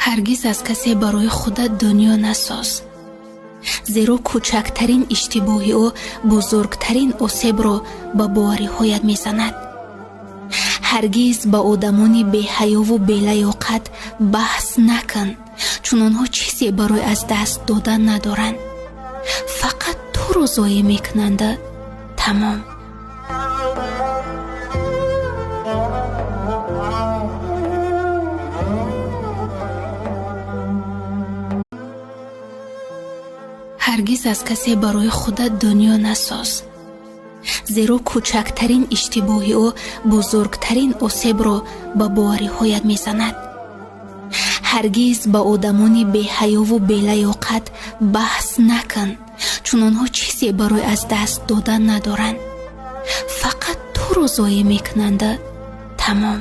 ҳаргиз аз касе барои худат дунё насоз, зеро кӯчактарин иштибоҳи ӯ бузургтарин осебро ба бовариҳоят мезанад. ҳаргиз ба одамони беҳаёву белаёқат баҳс накун, чун онҳо чизе барои аз даст додан надоранд. фақат туро зоя мекунанд. тамом. ҳаргиз аз касе барои худат дунё насоз, зеро кӯчактарин иштибоҳи ӯ бузургтарин осебро ба бовариҳоят мезанад. ҳаргиз ба одамони беҳаёву белаёқат баҳс накун, чун онҳо чизе барои аз даст додан надоранд. фақат туро зоя мекунанд. тамом.